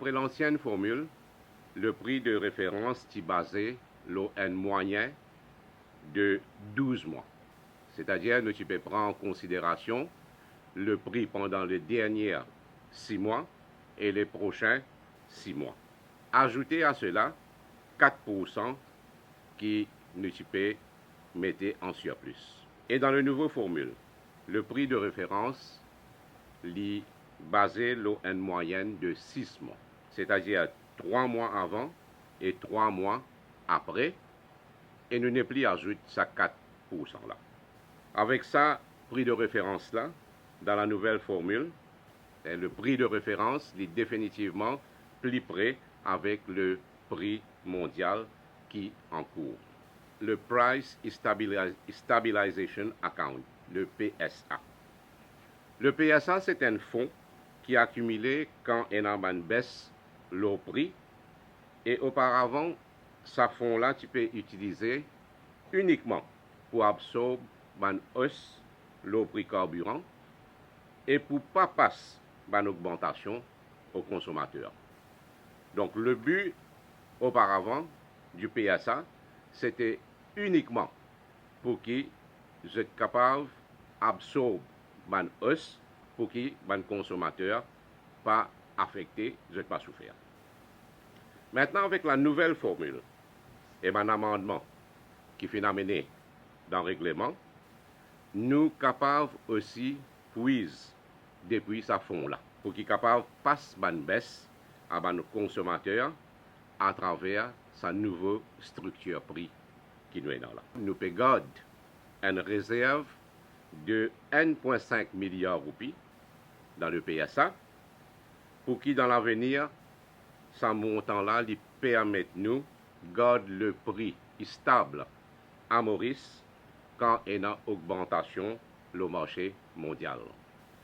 D'après l'ancienne formule, le prix de référence est basé l'ON moyen de 12 mois. C'est-à-dire, nous pouvons prendre en considération le prix pendant les derniers 6 mois et les prochains 6 mois. Ajoutez à cela 4% qui nous pouvons mettre en surplus. Et dans la nouvelle formule, le prix de référence est basé l'ON moyenne de 6 mois. C'est-à-dire 3 mois avant et 3 mois après. Et nous ne plus ajouter ça 4% là. Avec ça, prix de référence là, dans la nouvelle formule, le prix de référence est définitivement plus près avec le prix mondial qui est en cours. Le Price Stabilization Account, le PSA. Le PSA, c'est un fonds qui est accumulé quand il y a une baisse le prix. Et auparavant, ce fonds-là, tu peux utiliser uniquement pour absorber une hausse le prix carburant et pour ne pas passer une augmentation aux consommateurs. Donc le but auparavant du PSA, c'était uniquement pour qu'ils soient capables d'absorber une hausse pour que les consommateurs ne pas affectés, ne pas souffrir. Maintenant, avec la nouvelle formule et un amendement qui finit amené dans le règlement, nous sommes capables aussi puiser depuis ce fonds-là pour qu'ils soient capables de passer une baisse à nos consommateurs à travers sa nouvelle structure prix qui nous est là. Nous pouvons garder une réserve de 1,5 milliard de roupies dans le PSA pour qui dans l'avenir, ce montant-là permet nous de garder le prix stable à Maurice quand il y a une augmentation le marché mondial.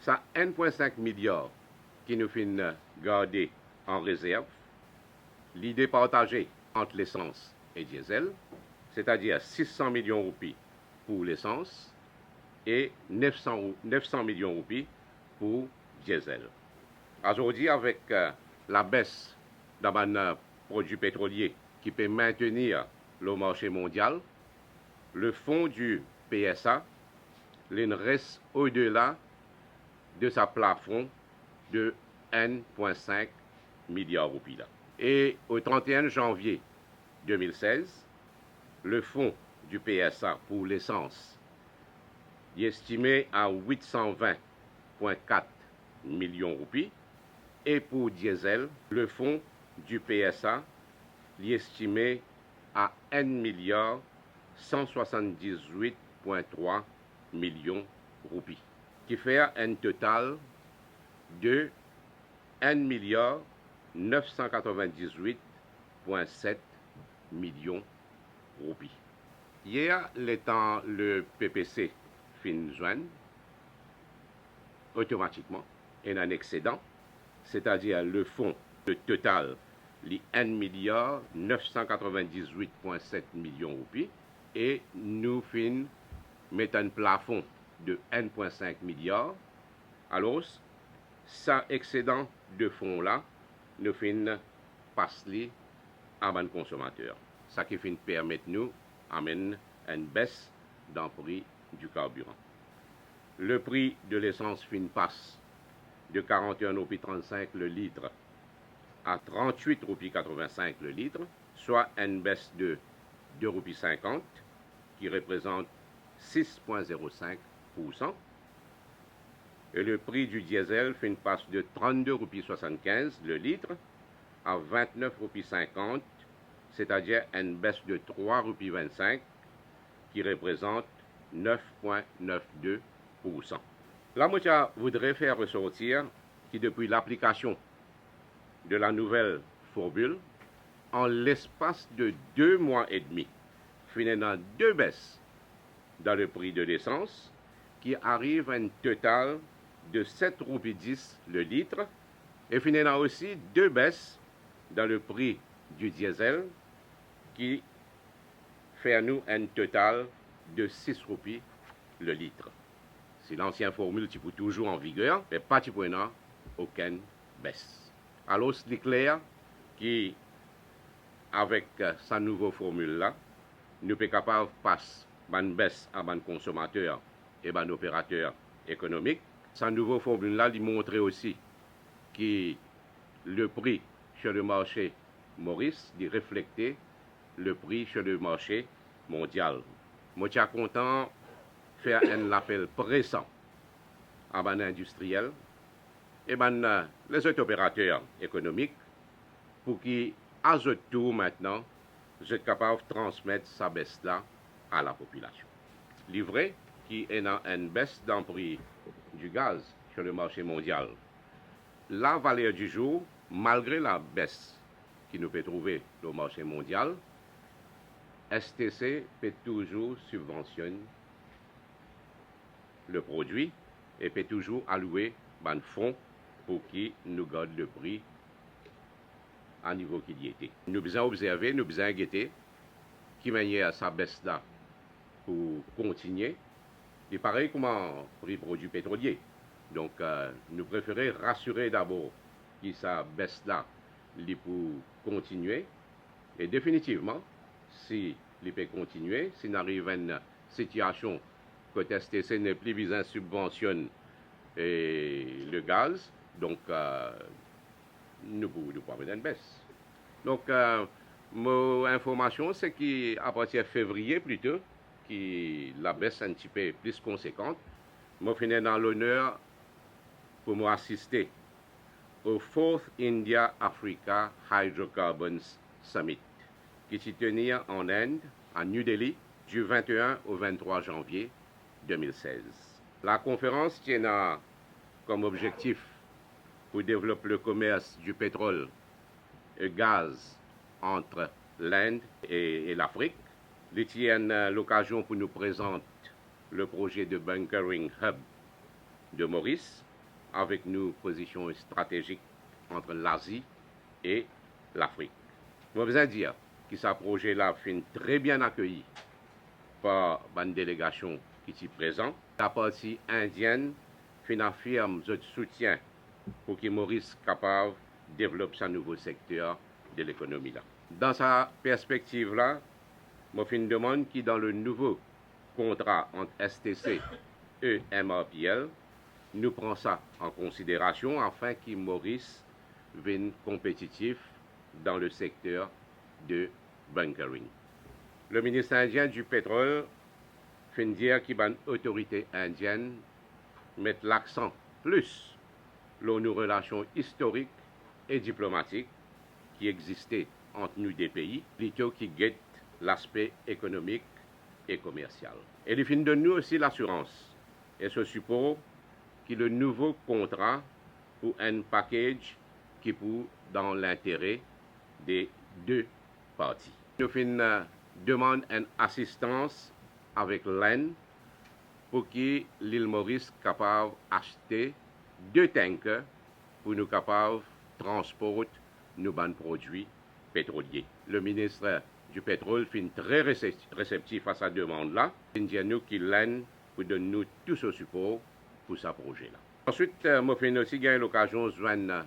Ça 1,5 milliard qui nous fait garder en réserve, l'idée partagée entre l'essence et diesel, c'est-à-dire 600 millions de roupies pour l'essence et 900 millions de roupies pour diesel. Aujourd'hui, avec la baisse dans les produits pétroliers qui peut maintenir le marché mondial, le fonds du PSA reste au-delà de sa plafond de 1,5 milliard de roupies. Et au 31 janvier 2016, le fonds du PSA pour l'essence est estimé à 820,4 millions de roupies. Et pour diesel, le fonds du PSA est estimé à 1 milliard 178,3 millions de roupies, qui fait un total de 1 milliard 998,7 millions de roupies. Hier, l'étant le PPC fin juin, automatiquement, il y a un excédent, c'est-à-dire le fonds, le total, les 1 milliard 998,7 millions de roupies, et nous mettons un plafond de 1,5 milliard. Alors, ça excédent de fonds-là, nous passer à un consommateur. Ça qui permet nous d'amener une baisse dans le prix du carburant. Le prix de l'essence passe de 41,35 le litre à 38,85 le litre, soit une baisse de 2,50 qui représente 6,05%. Et le prix du diesel passe de 32,75 le litre à 29,50, c'est-à-dire une baisse de 3,25 qui représente 9,92%. Là, moi, je voudrais faire ressortir que depuis l'application de la nouvelle formule, en l'espace de 2 mois et demi, finalement 2 baisses dans le prix de l'essence qui arrive à un total de 7,10 roupies le litre, et finalement aussi 2 baisses dans le prix du diesel qui fait à nous un total de 6 roupies le litre. C'est l'ancienne formule qui est toujours en vigueur, mais pas aucune baisse. Alors, c'est clair qui, avec sa nouvelle formule-là, nous sommes capables de passer une baisse à un consommateur et un opérateur économique. Sa nouvelle formule-là, il montre aussi que le prix sur le marché Maurice, il reflète le prix sur le marché mondial. Moi, je suis content de faire un appel pressant à un industriel et les autres opérateurs économiques pour qu'ils, à ce tour maintenant, soient capables de transmettre sa baisse-là à la population. Livré qui est dans une baisse dans le prix du gaz sur le marché mondial. La valeur du jour, malgré la baisse qui nous peut trouver au marché mondial, STC peut toujours subventionner le produit et peut toujours allouer un fonds pour qu'il nous garde le prix à niveau qu'il y était. Nous devons observer, nous devons guetter qui manière sa baisse là pour continuer. Et pareil comme un prix produit pétrolier. Donc, nous préférons rassurer d'abord que sa baisse là pour continuer. Et définitivement, si il peut continuer, s'il arrive à une situation que STC n'est plus besoin de subventionner le gaz, donc nous pouvons avoir une baisse. Donc, mon information, c'est qu'à partir de février plutôt, qui la baisse un petit peu plus conséquente, je finis dans l'honneur pour m'assister au 4th India Africa Hydrocarbons Summit, qui s'y tenait en Inde, à New Delhi, du 21 au 23 janvier 2016. La conférence tient comme objectif pour développer le commerce du pétrole et gaz entre l'Inde et l'Afrique. Il tient l'occasion pour nous présenter le projet de Bunkering Hub de Maurice, avec nos positions stratégiques entre l'Asie et l'Afrique. Je veux dire que ce projet-là finit très bien accueilli par une délégation qui est présente. La partie indienne affirme son soutien pour que Maurice soit capable de développer ce nouveau secteur de l'économie. Dans sa perspective-là, je demande qui dans le nouveau contrat entre STC et MRPL, nous prenons ça en considération afin que Maurice vienne compétitif dans le secteur de bunkering. Le ministre indien du pétrole fait dire qu'il y a une autorité indienne met l'accent plus sur nos relations historiques et diplomatiques qui existaient entre nous deux pays, plutôt qui guettent l'aspect économique et commercial. Et il fin de nous aussi l'assurance et ce support que le nouveau contrat pour un package qui pour dans l'intérêt des deux parties. Nous fin demande une assistance avec l'Inde pour que l'île Maurice soit capable d'acheter 2 tankers pour nous capables de transporter nos produits pétroliers. Le ministre du pétrole est très réceptif à sa demande-là. Il dit à nous qu'il l'Inde pour donner nous tout ce support pour ce projet-là. Ensuite, moi, j'ai aussi eu l'occasion de joindre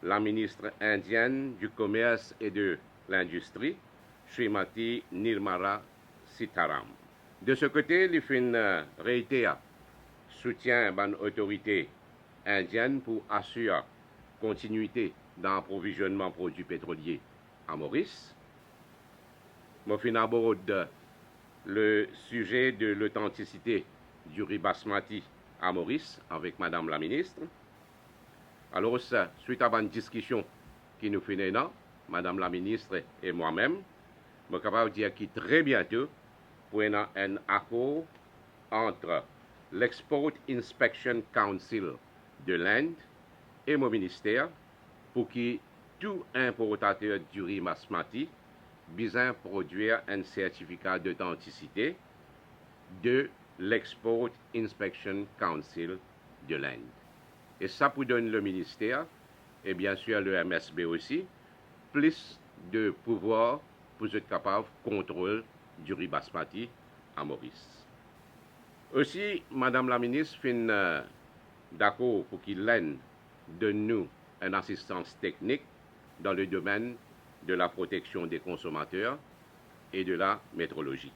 la ministre indienne du commerce et de l'industrie, Srimati Nirmala Sitaram. De ce côté, il fait réitère soutien à l'autorité indienne pour assurer continuité dans l'approvisionnement de produits pétroliers à Maurice. Je fin aborde le sujet de l'authenticité du riz basmati à Maurice avec Madame la ministre. Alors, suite à une discussion qui nous fait Madame la ministre et moi-même, je suis capable de dire que très bientôt, pour un accord entre l'Export Inspection Council de l'Inde et mon ministère pour que tout importateur du riz basmati puisse produire un certificat d'authenticité de l'Export Inspection Council de l'Inde. Et ça pour donner le ministère, et bien sûr le MSB aussi, plus de pouvoir pour être capable de contrôler du riz basmati à Maurice. Aussi, Madame la ministre fin d'accord pour qu'il l'Inde donne nous une assistance technique dans le domaine de la protection des consommateurs et de la métrologie.